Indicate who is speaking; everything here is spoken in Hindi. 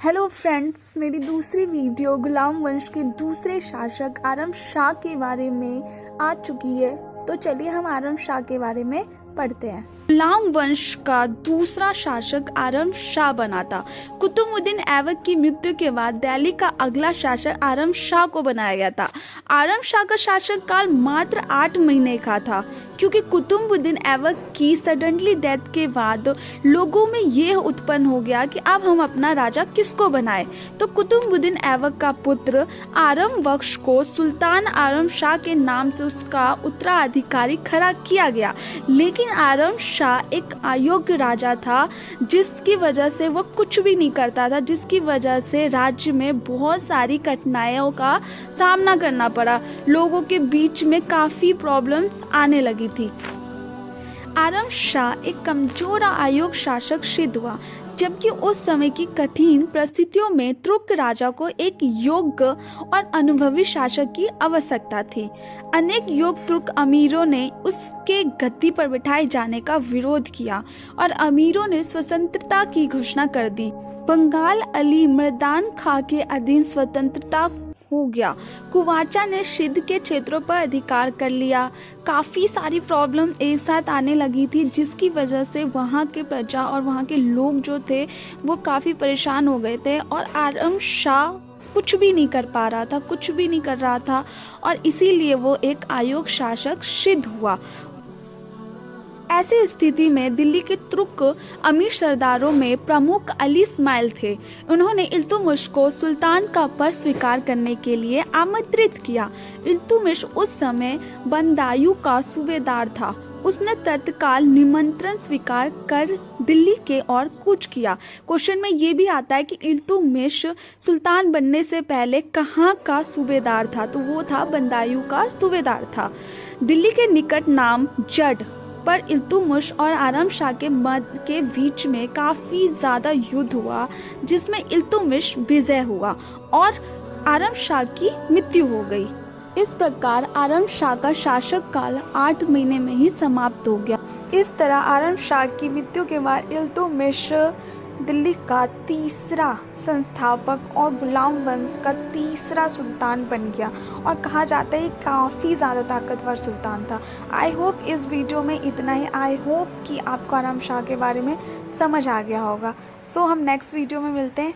Speaker 1: हेलो फ्रेंड्स, मेरी दूसरी वीडियो गुलाम वंश के दूसरे शासक आरम शाह के बारे में आ चुकी है। तो चलिए हम आरम शाह के बारे में पढ़ते हैं। गुलाम वंश का दूसरा शासक आरम शाह बना था। कुतुबुद्दीन ऐबक की मृत्यु के बाद दिल्ली का अगला शासक आरम शाह को बनाया गया था। आरम शाह का शासक काल मात्र 8 महीने का था, क्योंकि कुतुबुद्दीन ऐबक की सडनली डेथ के बाद लोगों में यह उत्पन्न हो गया कि अब हम अपना राजा किसको बनाए। तो कुतुबुद्दीन ऐबक का पुत्र आरम बख्श को सुल्तान आरम शाह के नाम से उसका उत्तराधिकारी खड़ा किया गया। लेकिन आरम शाह एक अयोग्य राजा था, जिसकी वजह से वो कुछ भी नहीं करता था, जिसकी वजह से राज्य में बहुत सारी कठिनाइयों का सामना करना पड़ा। लोगों के बीच में काफी प्रॉब्लम्स आने लगी थी। आरम शाह एक कमजोर अयोग्य शासक सिद्ध हुआ, जबकि उस समय की कठिन परिस्थितियों में तुर्क राजा को एक योग्य और अनुभवी शासक की आवश्यकता थी। अनेक योग्य तुर्क अमीरों ने उसके गद्दी पर बिठाए जाने का विरोध किया और अमीरों ने स्वतंत्रता की घोषणा कर दी। बंगाल अली मर्दान खां के अधीन स्वतंत्रता हो गया। कुवाचा ने सिंध के क्षेत्रों पर अधिकार कर लिया। काफ़ी सारी प्रॉब्लम एक साथ आने लगी थी, जिसकी वजह से वहाँ के प्रजा और वहाँ के लोग जो थे वो काफ़ी परेशान हो गए थे। और आरम शाह कुछ भी नहीं कर पा रहा था, कुछ भी नहीं कर रहा था, और इसीलिए वो एक अयोग्य शासक सिद्ध हुआ। ऐसी स्थिति में दिल्ली के तुर्क अमीर सरदारों में प्रमुख अली इस्माइल थे। उन्होंने इल्तुतमिश को सुल्तान का पद स्वीकार करने के लिए आमंत्रित किया। इल्तुतमिश उस समय बदायूं का सूबेदार था। उसने तत्काल निमंत्रण स्वीकार कर दिल्ली के ओर कूच किया। क्वेश्चन में ये भी आता है कि इल्तुतमिश सुल्तान बनने से पहले कहाँ का सूबेदार था, तो वो था बदायूं का सूबेदार था। दिल्ली के निकट नाम जड पर इल्तुतमिश और आरम शाह के बीच में काफ़ी ज़्यादा युद्ध हुआ, जिसमें इल्तुतमिश विजय हुआ और आरम शाह की मृत्यु हो गई। इस प्रकार आरम शाह का शासक काल 8 महीने में ही समाप्त हो गया। इस तरह आरम शाह की मृत्यु के बाद इल्तुतमिश दिल्ली का तीसरा संस्थापक और गुलाम वंश का तीसरा सुल्तान बन गया, और कहा जाता है काफ़ी ज़्यादा ताकतवर सुल्तान था। आई होप इस वीडियो में इतना ही। आई होप कि आपको आरम शाह के बारे में समझ आ गया होगा। सो हम नेक्स्ट वीडियो में मिलते हैं।